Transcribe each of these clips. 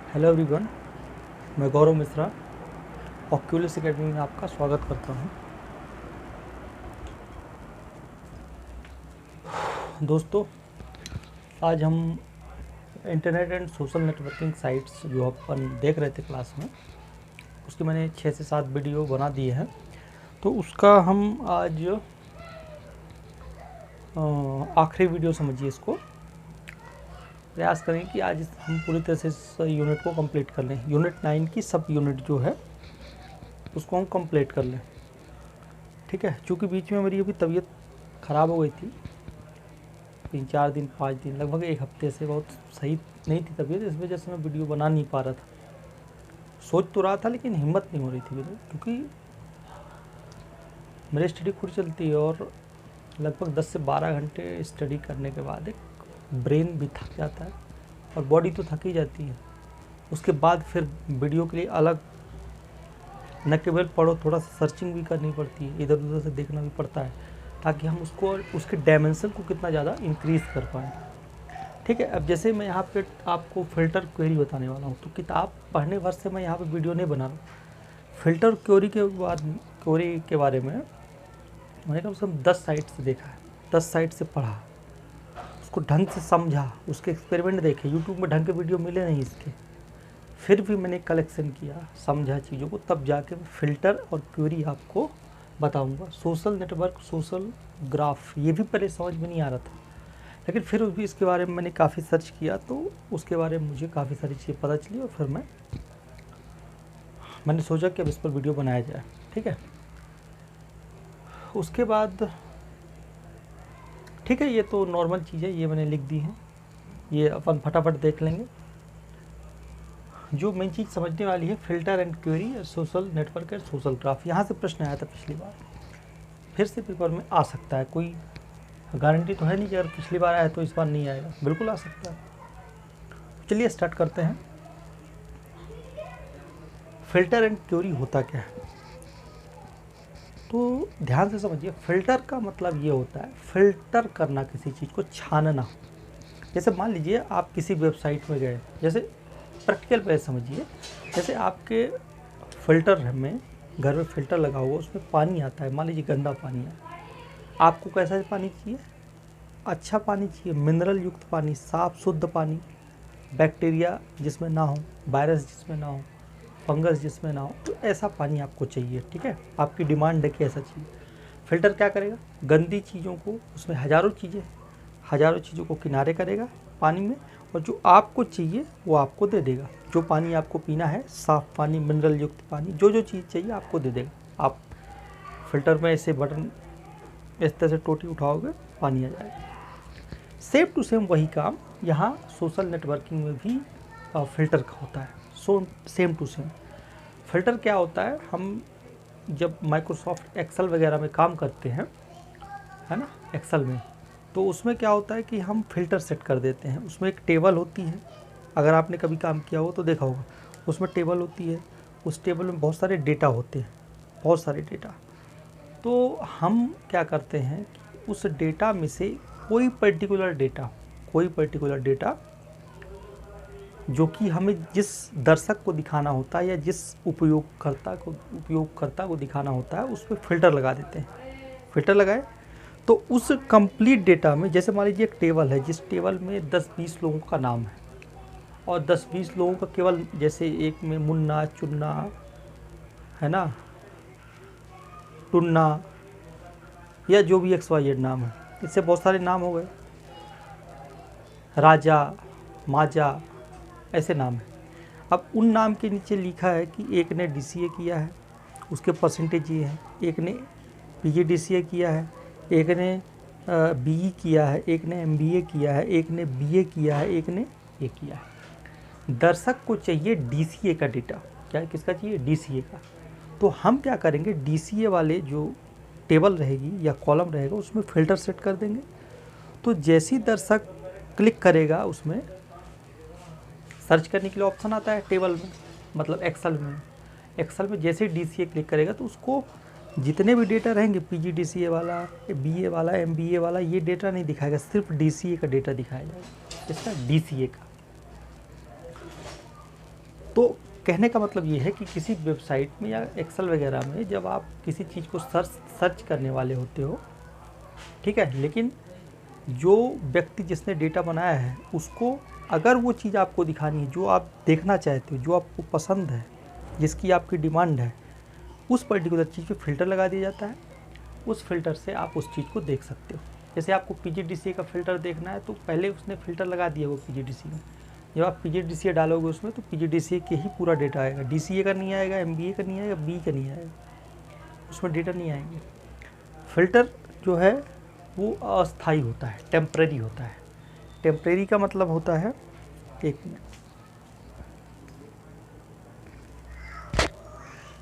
Hello everyone, मैं गौरव Mishra Oculus academy में आपका स्वागत करता हूं। दोस्तों, आज हम internet and social networking sites जो अपन देख रहे थे क्लास में, उसकी मैंने 6 से 7 वीडियो बना दिए हैं। तो उसका हम आज आखिरी वीडियो समझिए, इसको प्रयास करें कि आज हम पूरी तरह से इस यूनिट को कंप्लीट कर लें। यूनिट 9 की सब यूनिट जो है उसको हम कंप्लीट कर लें, ठीक है। चूँकि बीच में मेरी अभी तबीयत ख़राब हो गई थी, 3-4 दिन 5 दिन लगभग 1 हफ्ते से बहुत सही नहीं थी तबीयत, इस वजह से मैं वीडियो बना नहीं पा रहा था। सोच तो रहा था लेकिन हिम्मत नहीं हो रही थी मेरी, क्योंकि मेरी स्टडी खुद चलती है और लगभग 10 से 12 घंटे स्टडी करने के बाद एक ब्रेन भी थक जाता है और बॉडी तो थक ही जाती है। उसके बाद फिर वीडियो के लिए अलग न केवल पढ़ो, थोड़ा सा सर्चिंग भी करनी पड़ती है, इधर उधर से देखना भी पड़ता है, ताकि हम उसको उसके डायमेंशन को कितना ज़्यादा इंक्रीज़ कर पाएँ, ठीक है। अब जैसे मैं यहाँ पे आपको फ़िल्टर क्वेरी बताने वाला हूँ, तो किताब पढ़ने भर से मैं यहाँ पे वीडियो नहीं बना रहा हूँ। फ़िल्टर क्वेरी के बारे में मैंने कम से कम 10 साइट से देखा है, 10 साइट से पढ़ा, उसको ढंग से समझा, उसके एक्सपेरिमेंट देखे। यूट्यूब में ढंग के वीडियो मिले नहीं इसके, फिर भी मैंने कलेक्शन किया, समझा चीज़ों को, तब जाके फ़िल्टर और क्वेरी आपको बताऊंगा। सोशल नेटवर्क, सोशल ग्राफ, ये भी पहले समझ में नहीं आ रहा था, लेकिन फिर भी इसके बारे में मैंने काफ़ी सर्च किया, तो उसके बारे में मुझे काफ़ी सारी चीज़ें पता चली और फिर मैंने सोचा कि अब इस पर वीडियो बनाया जाए, ठीक है। उसके बाद ठीक है, ये तो नॉर्मल चीज़ है, ये मैंने लिख दी है, ये अपन फटाफट देख लेंगे। जो मेन चीज़ समझने वाली है, filter and query, social network and social graph. यहाँ से प्रश्न आया था पिछली बार, फिर से पेपर में आ सकता है, कोई गारंटी तो है नहीं कि अगर पिछली बार आया तो इस बार नहीं आएगा, बिल्कुल आ सकता है। चलिए स्टार्ट करते हैं। फ़िल्टर एंड क्वेरी होता क्या है, तो ध्यान से समझिए। फ़िल्टर का मतलब ये होता है फ़िल्टर करना, किसी चीज़ को छानना। जैसे मान लीजिए आप किसी वेबसाइट में गए, जैसे प्रैक्टिकल पे समझिए, जैसे आपके फ़िल्टर में घर में फ़िल्टर लगा हुआ, उसमें पानी आता है, मान लीजिए गंदा पानी है, आपको कैसा पानी चाहिए? अच्छा पानी चाहिए, मिनरल युक्त पानी, साफ़ शुद्ध पानी, बैक्टीरिया जिसमें ना हो, वायरस जिसमें ना हो, फंगस जिसमें ना हो, तो ऐसा पानी आपको चाहिए, ठीक है। आपकी डिमांड है कि ऐसा चाहिए। फ़िल्टर क्या करेगा? गंदी चीज़ों को, उसमें हज़ारों चीज़ों को किनारे करेगा पानी में, और जो आपको चाहिए वो आपको दे देगा। जो पानी आपको पीना है, साफ़ पानी, मिनरल युक्त पानी, जो चीज़ चाहिए आपको दे देगा। आप फ़िल्टर में ऐसे बटन इस तरह से टोटी उठाओगे, पानी आ जाएगा। सेम टू सेम वही काम यहाँ सोशल नेटवर्किंग में भी फ़िल्टर का होता है। Same to same. फ़िल्टर क्या होता है? हम जब माइक्रोसॉफ्ट एक्सेल वगैरह में काम करते हैं, है ना, एक्सेल में, तो उसमें क्या होता है कि हम फ़िल्टर सेट कर देते हैं। उसमें एक टेबल होती है, अगर आपने कभी काम किया हो तो देखा होगा, उसमें टेबल होती है, उस टेबल में बहुत सारे डेटा होते हैं, बहुत सारे डेटा। तो हम क्या करते हैं कि उस डेटा में से कोई पर्टिकुलर डेटा जो कि हमें जिस दर्शक को दिखाना होता है या जिस उपयोगकर्ता को दिखाना होता है, उस पर फ़िल्टर लगा देते हैं। फ़िल्टर लगाए तो उस कंप्लीट डेटा में, जैसे मान लीजिए एक टेबल है, जिस टेबल में 10-20 लोगों का नाम है, और 10-20 लोगों का केवल, जैसे एक में मुन्ना, चुन्ना, है ना, टुन्ना, या जो भी XYZ नाम है, इससे बहुत सारे नाम हो गए, राजा, माजा, ऐसे नाम है। अब उन नाम के नीचे लिखा है कि एक ने DCA किया है, उसके परसेंटेज ये है, एक ने PGDCA किया है, एक ने BE किया है, एक ने MBA किया है, एक ने BA किया है, एक ने ये किया है। दर्शक को चाहिए DCA का डेटा। क्या, किसका चाहिए? DCA का। तो हम क्या करेंगे, DCA वाले जो टेबल रहेगी या कॉलम रहेगा, उसमें फ़िल्टर सेट कर देंगे। तो जैसे ही दर्शक क्लिक करेगा, उसमें सर्च करने के लिए ऑप्शन आता है टेबल में, मतलब एक्सेल में जैसे ही DCA क्लिक करेगा तो उसको जितने भी डेटा रहेंगे, PGDCA वाला, BA वाला, MBA वाला, ये डेटा नहीं दिखाएगा, सिर्फ DCA का डेटा दिखाया जाएगा, इसका DCA का। तो कहने का मतलब ये है कि किसी वेबसाइट में या एक्सेल वगैरह में जब आप किसी चीज़ को सर्च करने वाले होते हो, ठीक है, लेकिन जो व्यक्ति जिसने डेटा बनाया है उसको अगर वो चीज़ आपको दिखानी है जो आप देखना चाहते हो, जो आपको पसंद है, जिसकी आपकी डिमांड है, उस पर्टिकुलर चीज़ पे फ़िल्टर लगा दिया जाता है। उस फ़िल्टर से आप उस चीज़ को देख सकते हो। जैसे आपको पीजीडीसीए का फ़िल्टर देखना है तो पहले उसने फ़िल्टर लगा दिया वो पीजीडीसीए में। जब आप पीजीडीसीए डालोगे उसमें तो पीजीडीसीए के ही पूरा डेटा आएगा, डीसीए का नहीं आएगा, एमबीए का नहीं आएगा, बी का नहीं आएगा, उसमें डेटा नहीं आएंगे। फ़िल्टर जो है वो अस्थाई होता है, टेम्परेरी होता है। टेम्परेरी का मतलब होता है, एक मिनट,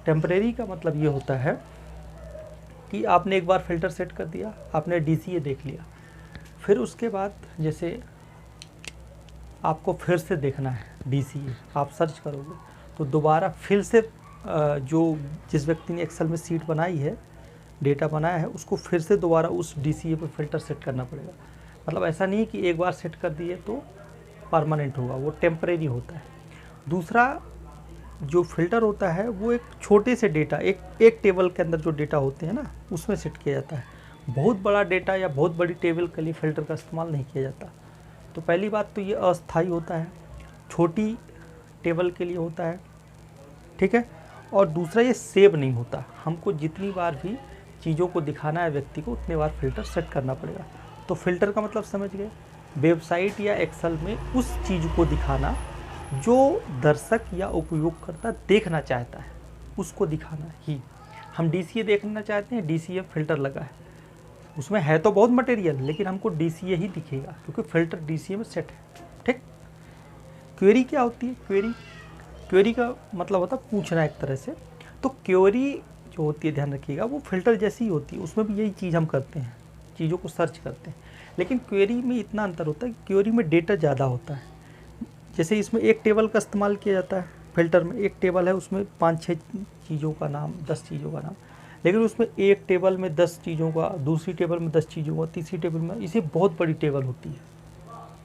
टेम्परेरी का मतलब ये होता है कि आपने एक बार फ़िल्टर सेट कर दिया, आपने डीसीए देख लिया, फिर उसके बाद जैसे आपको फिर से देखना है डीसीए, आप सर्च करोगे तो दोबारा फिर से जो जिस व्यक्ति ने एक्सेल में सीट बनाई है, डेटा बनाया है, उसको फिर से दोबारा उस डीसीए पे फ़िल्टर सेट करना पड़ेगा। मतलब ऐसा नहीं है कि एक बार सेट कर दिए तो परमानेंट होगा, वो टेम्परेरी होता है। दूसरा जो फ़िल्टर होता है वो एक छोटे से डेटा, एक टेबल के अंदर जो डेटा होते हैं ना, उसमें सेट किया जाता है। बहुत बड़ा डेटा या बहुत बड़ी टेबल के लिए फ़िल्टर का इस्तेमाल नहीं किया जाता। तो पहली बात तो ये अस्थाई होता है, छोटी टेबल के लिए होता है, ठीक है। और दूसरा ये सेव नहीं होता, हमको जितनी बार भी चीज़ों को दिखाना है व्यक्ति को उतने बार फ़िल्टर सेट करना पड़ेगा। तो फ़िल्टर का मतलब समझ गए, वेबसाइट या एक्सेल में उस चीज़ को दिखाना जो दर्शक या उपयोगकर्ता देखना चाहता है, उसको दिखाना ही। हम डीसीए देखना चाहते हैं, डीसीए फ़िल्टर लगा है, उसमें है तो बहुत मटेरियल लेकिन हमको डीसीए ही दिखेगा क्योंकि फ़िल्टर डीसीए में सेट है, ठीक। क्वेरी क्या होती है? क्वेरी का मतलब होता है पूछना एक तरह से। तो क्वेरी जो होती है, ध्यान रखिएगा, वो फ़िल्टर जैसी ही होती है, उसमें भी यही चीज़ हम करते हैं, चीज़ों को सर्च करते हैं। लेकिन क्वेरी में इतना अंतर होता है कि क्वेरी में डेटा ज़्यादा होता है। जैसे इसमें एक टेबल का इस्तेमाल किया जाता है, फ़िल्टर में एक टेबल है, उसमें 5-6 चीज़ों का नाम, 10 चीज़ों का नाम, लेकिन उसमें एक टेबल में 10 चीज़ों का, दूसरी टेबल में 10 चीज़ों का, तीसरी टेबल में, इसे बहुत बड़ी टेबल होती है,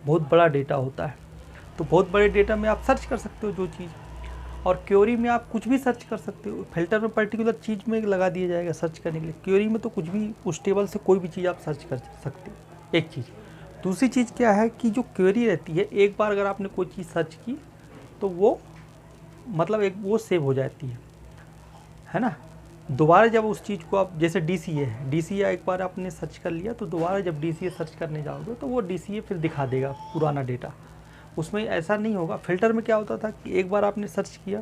बहुत बड़ा डेटा होता है। तो बहुत बड़े डेटा में आप सर्च कर सकते हो जो चीज़, और क्वेरी में आप कुछ भी सर्च कर सकते हो। फ़िल्टर में पर्टिकुलर चीज़ में लगा दिया जाएगा सर्च करने के लिए, क्वेरी में तो कुछ भी, उस टेबल से कोई भी चीज़ आप सर्च कर सकते हो, एक चीज़। दूसरी चीज़ क्या है कि जो क्वेरी रहती है, एक बार अगर आपने कोई चीज़ सर्च की तो वो मतलब एक वो सेव हो जाती है ना। दोबारा जब उस चीज़ को आप, जैसे डीसीए है, डीसीए एक बार आपने सर्च कर लिया तो दोबारा जब डीसीए सर्च करने जाओगे तो वो डीसीए फिर दिखा देगा पुराना डेटा। उसमें ऐसा नहीं होगा। फ़िल्टर में क्या होता था कि एक बार आपने सर्च किया,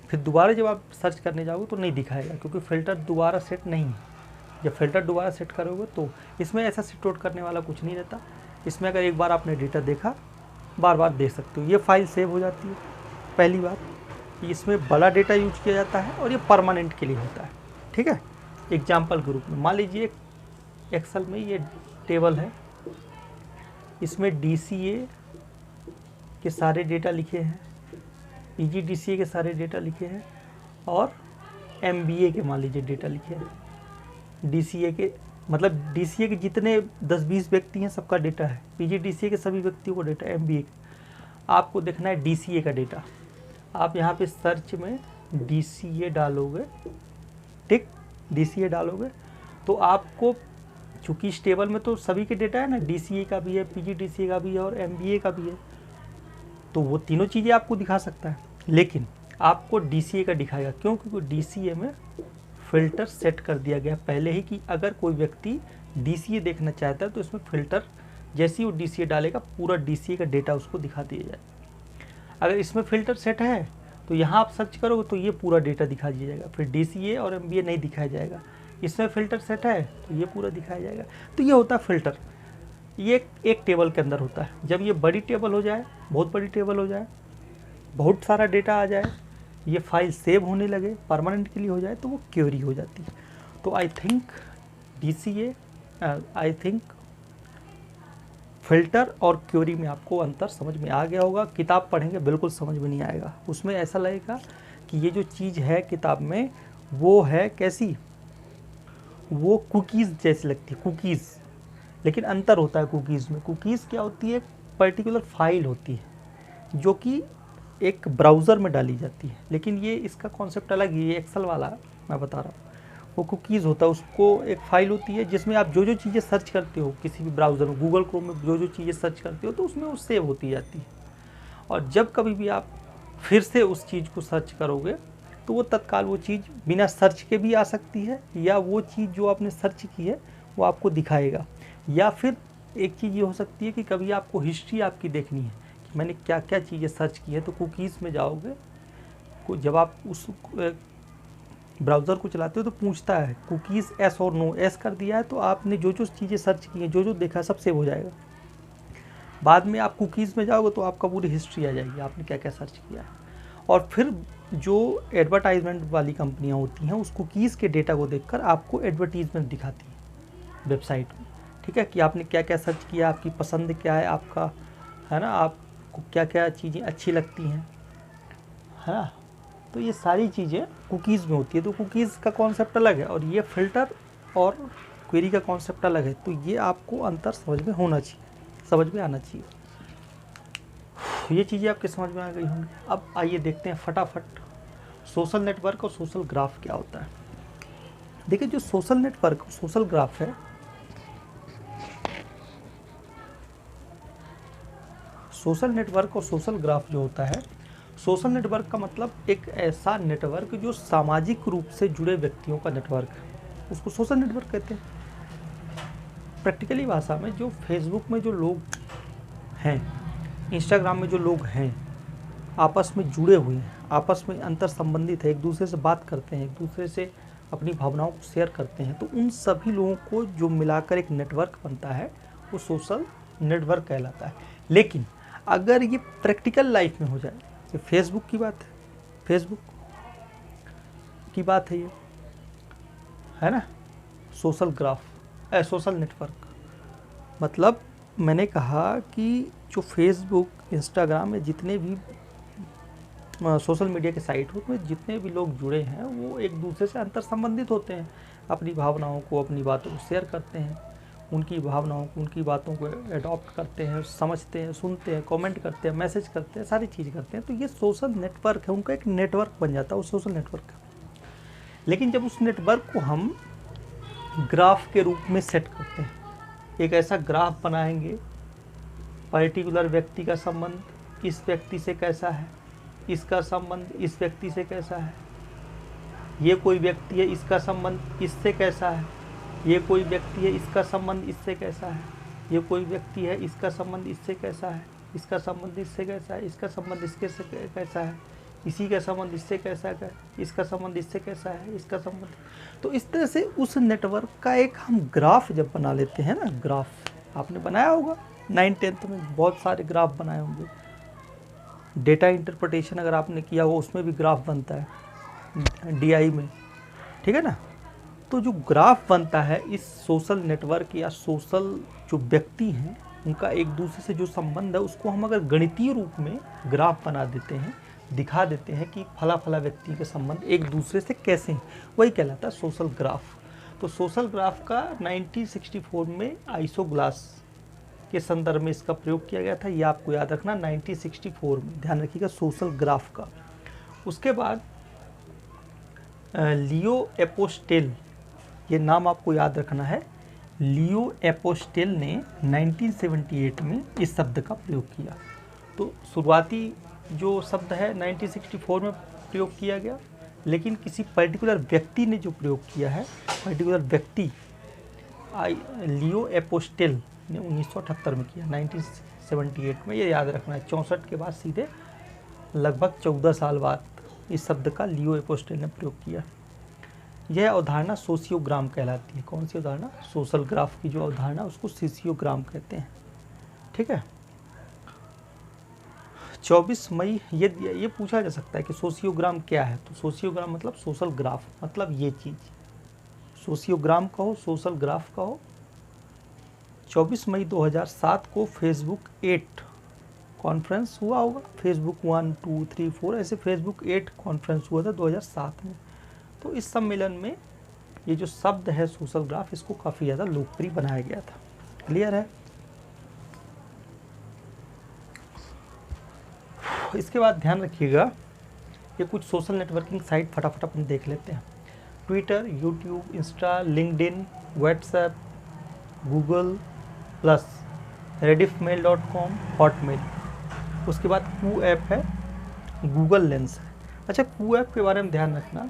फिर दोबारा जब आप सर्च करने जाओगे तो नहीं दिखाएगा क्योंकि फ़िल्टर दोबारा सेट नहीं है। जब फ़िल्टर दोबारा सेट करोगे तो इसमें ऐसा सेट आउट करने वाला कुछ नहीं रहता। इसमें अगर एक बार आपने डेटा देखा, बार बार देख सकते हो, ये फाइल सेव हो जाती है। पहली बात, इसमें बड़ा डेटा यूज किया जाता है और ये परमानेंट के लिए होता है, ठीक है। एग्जाम्पल के रूप में मान लीजिए एक्सेल में ये टेबल है, इसमें डीसीए के सारे डेटा लिखे हैं, पीजीडीसीए के सारे डेटा लिखे हैं, और एमबीए के मान लीजिए डेटा लिखे हैं। डीसीए के मतलब डीसीए के जितने 10-20 व्यक्ति हैं सबका डेटा है, पीजीडीसीए के सभी व्यक्तियों को डेटा, एमबीए आपको देखना है डीसीए का डेटा। आप यहाँ पे सर्च में डीसीए डालोगे, ठीक, डीसीए डालोगे तो आपको, चूँकि इस टेबल में तो सभी के डेटा है ना, डीसीए का भी है, पीजीडीसीए का भी है और एमबीए का भी है, तो वो तीनों चीज़ें आपको दिखा सकता है। लेकिन आपको डीसीए का दिखाएगा, क्यों? क्योंकि डीसीए में फ़िल्टर सेट कर दिया गया पहले ही कि अगर कोई व्यक्ति डीसीए देखना चाहता है तो इसमें फ़िल्टर जैसे ही वो डीसीए डालेगा पूरा डीसीए का डेटा उसको दिखा दिया जाए। अगर इसमें फ़िल्टर सेट है तो यहाँ आप सर्च करोगे तो ये पूरा डेटा दिखा दिया जाएगा, फिर डीसीए और एमबीए नहीं दिखाया जाएगा। इसमें फ़िल्टर सेट है तो ये पूरा दिखाया जाएगा। तो ये होता है फ़िल्टर, ये एक टेबल के अंदर होता है। जब ये बड़ी टेबल हो जाए, बहुत बड़ी टेबल हो जाए, बहुत सारा डेटा आ जाए, ये फाइल सेव होने लगे, परमानेंट के लिए हो जाए, तो वो क्वेरी हो जाती है। तो आई थिंक फ़िल्टर और क्वेरी में आपको अंतर समझ में आ गया होगा। किताब पढ़ेंगे बिल्कुल समझ में नहीं आएगा, उसमें ऐसा लगेगा कि ये जो चीज़ है किताब में वो है कैसी, वो कुकीज़ जैसी लगती है, कुकीज़। लेकिन अंतर होता है कुकीज़ में। कुकीज़ क्या होती है? पर्टिकुलर फाइल होती है, जो कि एक ब्राउज़र में डाली जाती है, लेकिन ये इसका कॉन्सेप्ट अलग ही है। एक्सेल वाला मैं बता रहा हूँ, वो कुकीज़ होता है, उसको एक फ़ाइल होती है जिसमें आप जो जो चीज़ें सर्च करते हो किसी भी ब्राउज़र में, गूगल क्रोम में जो जो चीज़ें सर्च करते हो तो उसमें वो सेव होती जाती है। और जब कभी भी आप फिर से उस चीज़ को सर्च करोगे तो वो तत्काल वो चीज़ बिना सर्च के भी आ सकती है, या वो चीज़ जो आपने सर्च की है वो आपको दिखाएगा। या फिर एक चीज़ ये हो सकती है कि कभी आपको हिस्ट्री आपकी देखनी है कि मैंने क्या क्या चीज़ें सर्च की है, तो कुकीज़ में जाओगे, जब आप उस ब्राउज़र को चलाते हो तो पूछता है कुकीज़ एस और नो, एस कर दिया है तो आपने जो जो चीज़ें सर्च की हैं, जो जो देखा सब सेव हो जाएगा। बाद में आप कुकीज़ में जाओगे तो आपका पूरी हिस्ट्री आ जाएगी, आपने क्या क्या सर्च किया है। और फिर जो एडवर्टाइजमेंट वाली कंपनियां होती हैं उस कुकीज़ के डेटा को देखकर आपको एडवर्टीजमेंट दिखाती है वेबसाइट में, ठीक है, कि आपने क्या क्या सर्च किया, आपकी पसंद क्या है, आपका है ना, आपको क्या क्या चीज़ें अच्छी लगती हैं, है ना। तो ये सारी चीज़ें कुकीज़ में होती है। तो कुकीज़ का कॉन्सेप्ट अलग है और ये फ़िल्टर और क्वेरी का कॉन्सेप्ट अलग है। तो ये आपको अंतर समझ में होना चाहिए, समझ में आना चाहिए। ये चीज़ें आपके समझ में आ गई होंगी। अब आइए देखते हैं फटाफट सोशल नेटवर्क और सोशल ग्राफ क्या होता है। देखिए, जो सोशल नेटवर्क और सोशल ग्राफ है, सोशल नेटवर्क और सोशल ग्राफ जो होता है, सोशल नेटवर्क का मतलब एक ऐसा नेटवर्क जो सामाजिक रूप से जुड़े व्यक्तियों का नेटवर्क है, उसको सोशल नेटवर्क कहते हैं। प्रैक्टिकली भाषा में जो फेसबुक में जो लोग हैं, इंस्टाग्राम में जो लोग हैं, आपस में जुड़े हुए हैं, आपस में अंतर संबंधित है, एक दूसरे से बात करते हैं, एक दूसरे से अपनी भावनाओं को शेयर करते हैं, तो उन सभी लोगों को जो मिलाकर एक नेटवर्क बनता है वो सोशल नेटवर्क कहलाता है। लेकिन अगर ये प्रैक्टिकल लाइफ में हो जाए, ये फेसबुक की बात है, फेसबुक की बात है ये, है ना, सोशल ग्राफ सोशल नेटवर्क मतलब मैंने कहा कि जो फेसबुक, इंस्टाग्राम में जितने भी सोशल मीडिया के साइट हो, उसमें जितने भी लोग जुड़े हैं वो एक दूसरे से अंतर संबंधित होते हैं, अपनी भावनाओं को, अपनी बातों को शेयर करते हैं, उनकी भावनाओं को, उनकी बातों को एडॉप्ट करते हैं, समझते हैं, सुनते हैं, कमेंट करते हैं, मैसेज करते हैं, सारी चीज़ करते हैं। तो ये सोशल नेटवर्क है, उनका एक नेटवर्क बन जाता है, वो सोशल नेटवर्क है। लेकिन जब उस नेटवर्क को हम ग्राफ के रूप में सेट करते हैं, एक ऐसा ग्राफ बनाएंगे, पर्टिकुलर व्यक्ति का संबंध इस व्यक्ति से कैसा है, इसका संबंध इस व्यक्ति से कैसा है, ये कोई व्यक्ति है इसका संबंध इससे कैसा है, ये कोई व्यक्ति है इसका संबंध इससे कैसा है, ये कोई व्यक्ति है इसका संबंध इससे कैसा है, इसका संबंध इससे कैसा है, इसका संबंध इसके से कैसा है, इसी का संबंध इससे कैसा है, इसका संबंध इससे कैसा है, इसका संबंध। तो इस तरह से उस नेटवर्क का एक हम ग्राफ जब बना लेते हैं ना, ग्राफ आपने बनाया होगा 9th-10th में, बहुत सारे ग्राफ बनाए होंगे। डेटा इंटरप्रिटेशन अगर आपने किया हो उसमें भी ग्राफ बनता है DI में, ठीक है ना। तो जो ग्राफ बनता है इस सोशल नेटवर्क या सोशल जो व्यक्ति हैं उनका एक दूसरे से जो संबंध है, उसको हम अगर गणितीय रूप में ग्राफ बना देते हैं, दिखा देते हैं कि फला फला व्यक्ति के संबंध एक दूसरे से कैसे हैं, वही कहलाता है सोशल ग्राफ। तो सोशल ग्राफ का 1964 में आइसोग्लास के संदर्भ में इसका प्रयोग किया गया था, ये आपको याद रखना, 1964 में, ध्यान रखिएगा, सोशल ग्राफ का। उसके बाद लियो एपोस्टेल, ये नाम आपको याद रखना है, लियो एपोस्टेल ने 1978 में इस शब्द का प्रयोग किया। तो शुरुआती जो शब्द है 1964 में प्रयोग किया गया, लेकिन किसी पर्टिकुलर व्यक्ति ने जो प्रयोग किया है, पर्टिकुलर व्यक्ति लियो एपोस्टेल ने 1978 में किया, 1978 में, ये याद रखना है। 64 के बाद सीधे लगभग 14 साल बाद इस शब्द का लियो एपोस्टेल ने प्रयोग किया। यह अवधारणा सोशियोग्राम कहलाती है। कौन सी अवधारणा? सोशल ग्राफ की जो अवधारणा, उसको सोशियोग्राम कहते हैं, ठीक है। 24 मई, ये पूछा जा सकता है कि सोशियोग्राम क्या है, तो सोशियोग्राम मतलब सोशल ग्राफ, मतलब ये चीज़, सोशियोग्राम कहो, सोशल ग्राफ कहो। 24 मई 2007 को फेसबुक 8 कॉन्फ्रेंस हुआ होगा, फेसबुक 1, 2, 3, 4 ऐसे फेसबुक 8 कॉन्फ्रेंस हुआ था 2007 में। तो इस सम्मेलन में ये जो शब्द है सोशल ग्राफ, इसको काफ़ी ज़्यादा लोकप्रिय बनाया गया था। क्लियर है? इसके बाद ध्यान रखिएगा, ये कुछ सोशल नेटवर्किंग साइट फटाफट अपन देख लेते हैं। Twitter, YouTube, Insta, LinkedIn, WhatsApp, Google plus, rediffmail.com, Hotmail. उसके बाद कू ऐप है, गूगल लेंस है। अच्छा, कू ऐप के बारे में ध्यान रखना,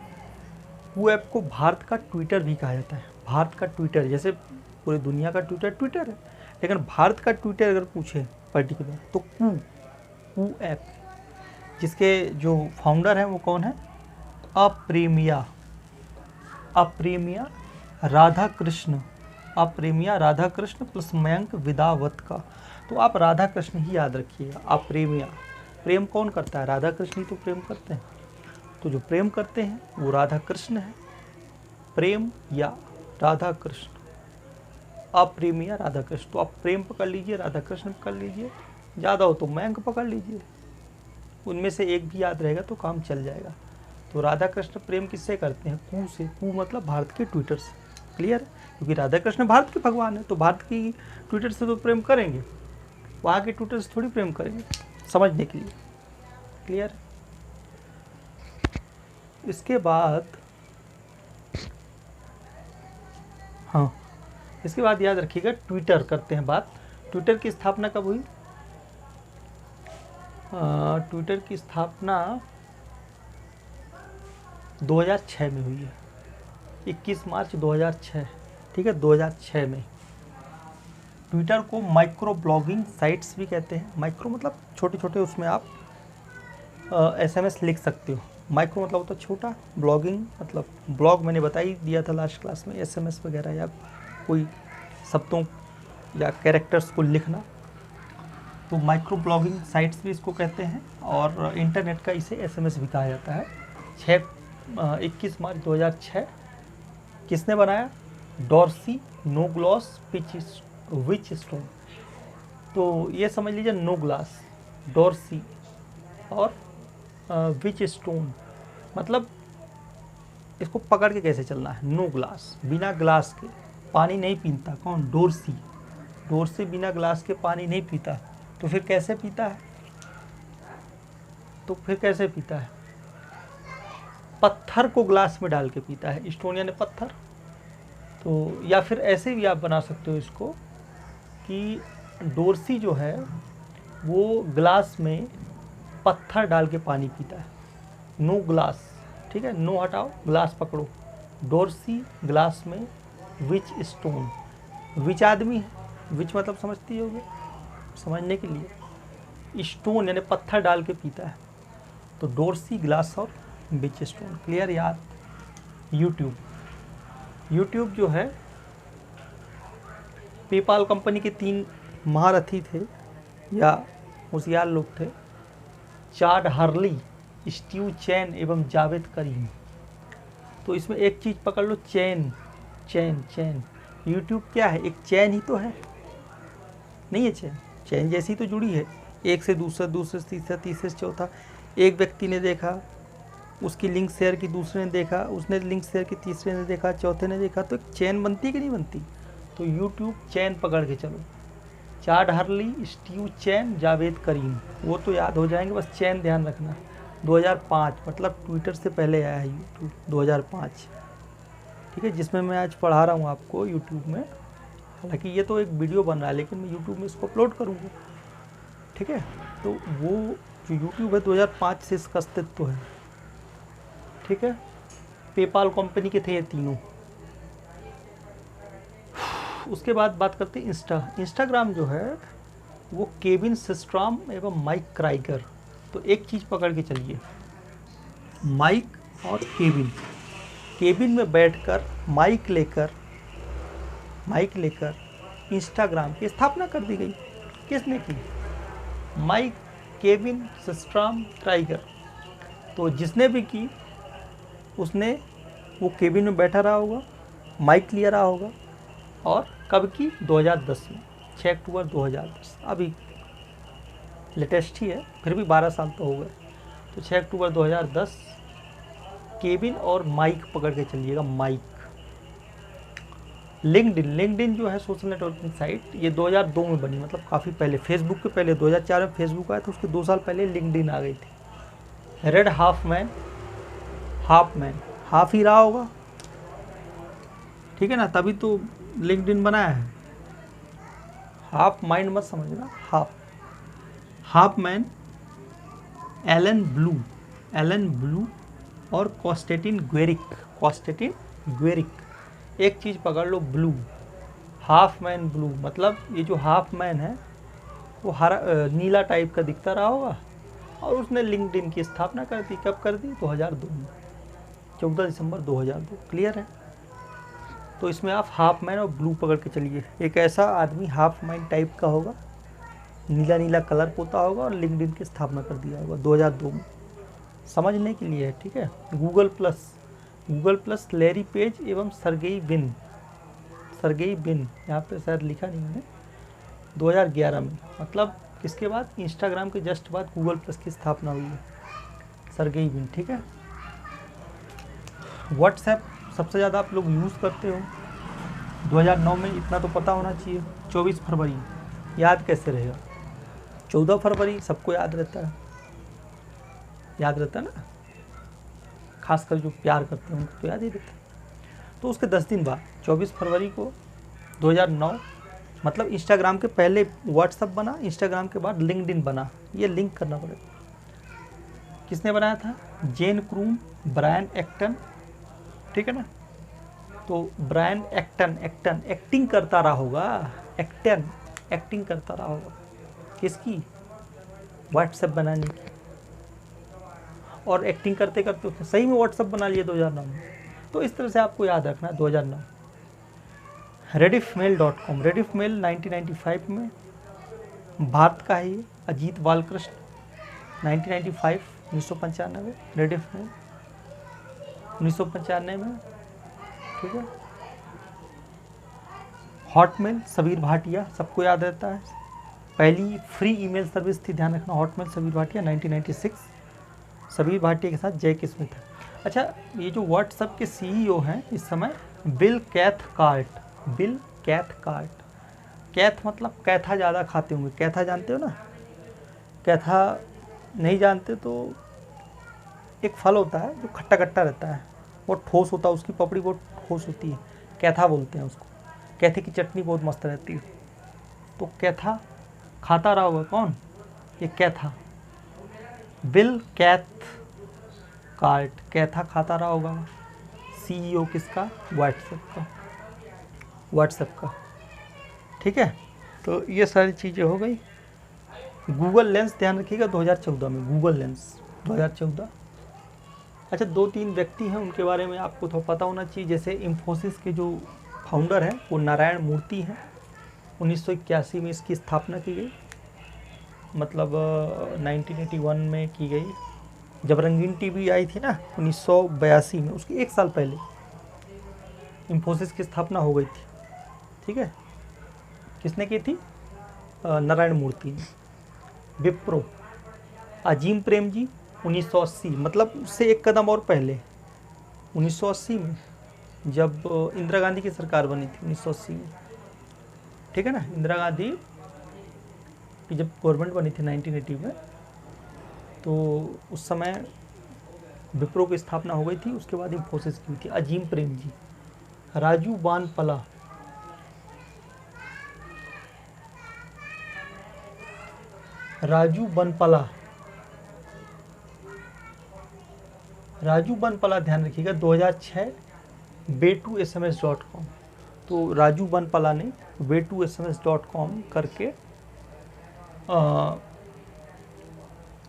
कू ऐप को भारत का ट्विटर भी कहा जाता है। भारत का ट्विटर, जैसे पूरी दुनिया का ट्विटर ट्विटर है, लेकिन भारत का ट्विटर अगर पूछे पर्टिकुलर तो कू ऐप। जिसके जो फाउंडर हैं वो कौन है? अप्रेमिया राधाकृष्ण, अप्रेमिया राधाकृष्ण प्लस मयंक विदावत का। तो आप राधाकृष्ण ही याद रखिएगा। अप्रेमिया, प्रेम कौन करता है? राधाकृष्ण ही तो प्रेम करते हैं। तो जो प्रेम करते हैं वो राधाकृष्ण है। प्रेम या राधाकृष्ण, अप्रेमिया राधाकृष्ण। तो आप प्रेम पकड़ लीजिए, राधाकृष्ण पकड़ लीजिए, ज़्यादा हो तो मयंक पकड़ लीजिए, उनमें से एक भी याद रहेगा तो काम चल जाएगा। तो राधाकृष्ण प्रेम किससे करते हैं? कू से। कू मतलब भारत के ट्विटर से। क्लियर? क्योंकि राधाकृष्ण भारत के भगवान है, तो भारत की ट्विटर से तो प्रेम करेंगे, वहाँ के ट्विटर से थोड़ी प्रेम करेंगे, समझने के लिए। क्लियर? इसके बाद हाँ, इसके बाद याद रखिएगा ट्विटर करते हैं बात। ट्विटर की स्थापना कब हुई? ट्विटर की स्थापना 2006 में हुई है, 21 मार्च 2006। ठीक है, 2006 में। ट्विटर को माइक्रो ब्लॉगिंग साइट्स भी कहते हैं। माइक्रो मतलब छोटे छोटे, उसमें आप SMS लिख सकते हो। माइक्रो मतलब होता है छोटा, ब्लॉगिंग मतलब ब्लॉग मैंने बता ही दिया था लास्ट क्लास में, SMS वगैरह या कोई शब्दों या कैरेक्टर्स को लिखना। तो माइक्रो ब्लॉगिंग साइट्स भी इसको कहते हैं, और इंटरनेट का इसे SMS भी कहा जाता है। 21 मार्च 2006। किसने बनाया? डॉर्सी नोग्लास विच स्टोन। तो ये समझ लीजिए, नोग्लास, डॉर्सी और विच स्टोन, मतलब इसको पकड़ के कैसे चलना है। नो ग्लास, बिना ग्लास के पानी नहीं पीता। कौन? डॉर्सी। डॉर्सी बिना ग्लास के पानी नहीं पीता, तो फिर कैसे पीता है? पत्थर को ग्लास में डाल के पीता है। स्टोन यानी पत्थर। तो या फिर ऐसे भी आप बना सकते हो इसको कि डॉर्सी जो है वो ग्लास में पत्थर डाल के पानी पीता है। नो ग्लास, ठीक है, नो हटाओ, ग्लास पकड़ो। डॉर्सी ग्लास में, विच स्टोन, विच आदमी है, विच मतलब समझती होगे, समझने के लिए, स्टोन यानी पत्थर डाल के पीता है। तो डॉर्सी ग्लास और विच स्टोन। क्लियर याद? यूट्यूब जो है, पेपाल कंपनी के 3 महारथी थे या होशियार लोग थे, चाड हर्ली, स्टीव चैन एवं जावेद करीम। तो इसमें एक चीज़ पकड़ लो, चैन। यूट्यूब क्या है? एक चैन ही तो है, नहीं है? चैन जैसी तो जुड़ी है, एक से दूसरा, दूसरे से तीसरा, तीसरे से चौथा। एक व्यक्ति ने देखा, उसकी लिंक शेयर की, दूसरे ने देखा, उसने लिंक शेयर की, तीसरे ने देखा, चौथे ने देखा, तो एक चैन बनती कि नहीं बनती? तो यूट्यूब चैन पकड़ के चलो। चाड हर्ली, स्टीव चैन, जावेद करीम, वो तो याद हो जाएंगे, बस चैन ध्यान रखना। 2005 मतलब ट्विटर से पहले आया है यूट्यूब, 2005। ठीक है, जिसमें मैं आज पढ़ा रहा हूँ आपको यूट्यूब में। हालांकि ये तो एक वीडियो बन रहा है, लेकिन मैं यूट्यूब में इसको अपलोड करूँगा। ठीक है, तो वो जो यूट्यूब है 2005 से इसका अस्तित्व है। ठीक है, पेपाल कंपनी के थे ये तीनों। उसके बाद बात करते हैं इंस्टाग्राम जो है वो केविन सिस्ट्राम एवं माइक क्राइगर। तो एक चीज़ पकड़ के चलिए, माइक और केविन में बैठकर माइक लेकर इंस्टाग्राम की स्थापना कर दी गई। किसने की? Mike, Kevin, Systrom, Krieger. तो जिसने भी की उसने वो केबिन में बैठा रहा होगा, माइक लिया रहा होगा, और कब की? 2010 में, 6 अक्टूबर 2010। अभी लेटेस्ट ही है, फिर भी 12 साल तो हो गए। तो 6 अक्टूबर 2010 केबिन और माइक पकड़ के चलिएगा, माइक। लिंक्डइन जो है सोशल नेटवर्किंग साइट, ये 2002 में बनी, मतलब काफ़ी पहले, फेसबुक के पहले 2004 में फेसबुक आया, तो उसके 2 साल पहले लिंक्डइन आ गई थी। रेड हाफ मैन, हाफ ही रहा होगा, ठीक है ना, तभी तो लिंक्डइन बनाया है। हाफ माइंड मत समझना, हाफ मैन, एलन ब्लू और कॉस्टेटिन ग्वेरिक। एक चीज़ पकड़ लो, ब्लू, हाफ मैन ब्लू, मतलब ये जो हाफ मैन है वो हरा नीला टाइप का दिखता रहा होगा, और उसने लिंक्डइन की स्थापना कर दी। कब कर दी? 2002 में, 14 दिसंबर 2002। क्लियर है? तो इसमें आप हाफ मैन और ब्लू पकड़ के चलिए। एक ऐसा आदमी हाफ मैन टाइप का होगा, नीला नीला कलर पोता होगा और लिंक्डइन की स्थापना कर दिया होगा 2002 में। समझने के लिए है, ठीक है। गूगल प्लस लैरी पेज एवं सर्गेई बिन, यहाँ पे शायद लिखा नहीं है, 2011 में, मतलब किसके बाद? इंस्टाग्राम के जस्ट बाद गूगल प्लस की स्थापना हुई है, सर्गेई बिन, ठीक है। व्हाट्सएप सबसे ज़्यादा आप लोग यूज़ करते हो 2009 में, इतना तो पता होना चाहिए। 24 फरवरी याद कैसे रहेगा? 14 फरवरी सबको याद रहता है ना, खासकर जो प्यार करते हैं उनको तो याद ही रहता है। तो उसके 10 दिन बाद 24 फरवरी को 2009, मतलब इंस्टाग्राम के पहले व्हाट्सएप बना, इंस्टाग्राम के बाद लिंक्डइन बना। ये लिंक करना पड़ेगा। किसने बनाया था? जेन क्रूम, ब्रायन एक्टन, ठीक है ना। तो ब्रायन एक्टन एक्टिंग करता रहा होगा, एक्टिंग करता रहा होगा, किसकी? व्हाट्सएप बनाने की। और एक्टिंग करते करते उसने सही में व्हाट्सएप बना लिया 2009 में। तो इस तरह से आपको याद रखना है 2009। rediffmail.com, rediffmail 1995 में भारत का है ये, अजीत बालकृष्ण, 1995 रेडिफमेल 1995 में, ठीक है। हॉटमेल सबीर भाटिया, सबको याद रहता है, पहली फ्री ईमेल सर्विस थी, ध्यान रखना। हॉटमेल सबीर भाटिया 1996, सबीर भाटिया के साथ जय किस्मत है। अच्छा, ये जो व्हाट्सएप के सीईओ हैं इस समय, बिल कैथकार्ट। कैथ मतलब कैथा ज़्यादा खाते होंगे, कैथा जानते हो ना? कैथा नहीं जानते तो एक फल होता है जो खट्टा खट्टा रहता है, बहुत ठोस होता है, उसकी पपड़ी बहुत ठोस होती है, कैथा बोलते हैं उसको। कैथे की चटनी बहुत मस्त रहती है। तो कैथा खाता रहा होगा कौन? ये कैथा, बिल कैथकार्ट, कैथा खाता रहा होगा। सीईओ किसका? व्हाट्सएप का, ठीक है। तो ये सारी चीज़ें हो गई। गूगल लेंस ध्यान रखिएगा 2014 में, गूगल लेंस 2014। अच्छा, 2-3 व्यक्ति हैं उनके बारे में आपको तो पता होना चाहिए। जैसे इन्फोसिस के जो फाउंडर हैं वो नारायण मूर्ति हैं, 1981 में इसकी स्थापना की गई, मतलब 1981 में की गई। जब रंगीन टीवी आई थी ना 1982 में, उसके 1 साल पहले इन्फोसिस की स्थापना हो गई थी, ठीक है। किसने की थी? नारायण मूर्ति ने। विप्रो, अजीम प्रेम जी 1980, मतलब उससे 1 कदम और पहले 1980 में, जब इंदिरा गांधी की सरकार बनी थी 1980 में, ठीक है ना। इंदिरा गांधी की जब गवर्नमेंट बनी थी 1980 में, तो उस समय विप्रो की स्थापना हो गई थी। उसके बाद इन्फोसिस की हुई थी। अजीम प्रेम जी। राजू बानपला, राजू बनपला ध्यान रखिएगा 2006, way2sms.com। तो राजू बनपला ने way2sms.com करके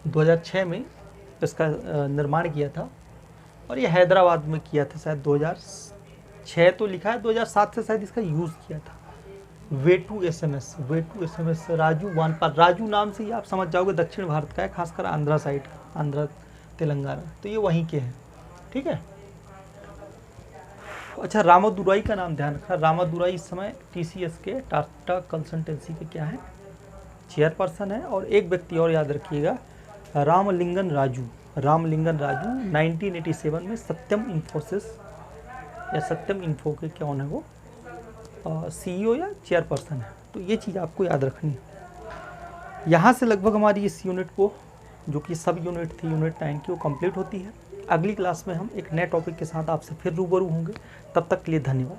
2006 में इसका निर्माण किया था, और ये हैदराबाद में किया था शायद 2006 तो लिखा है, 2007 से शायद इसका यूज़ किया था। way2sms राजू वानपाल, राजू नाम से ही आप समझ जाओगे दक्षिण भारत का है, खासकर आंध्रा साइड का, आंध्रा तेलंगाना, तो ये वहीं के हैं, ठीक है। अच्छा, रामादुराई का नाम ध्यान रखना। रामादुराई इस समय TCS के, टाटा कंसल्टेंसी के क्या है, चेयरपर्सन है। और एक व्यक्ति और याद रखिएगा, रामलिंगन राजू 1987 में सत्यम इन्फोसिस या सत्यम इन्फो के कौन है वो, CEO या चेयरपर्सन है। तो ये चीज़ आपको याद रखनी है। यहाँ से लगभग हमारी इस यूनिट को, जो कि सब यूनिट थी यूनिट 9 की, वो कंप्लीट होती है। अगली क्लास में हम एक नए टॉपिक के साथ आपसे फिर रूबरू होंगे। तब तक के लिए धन्यवाद।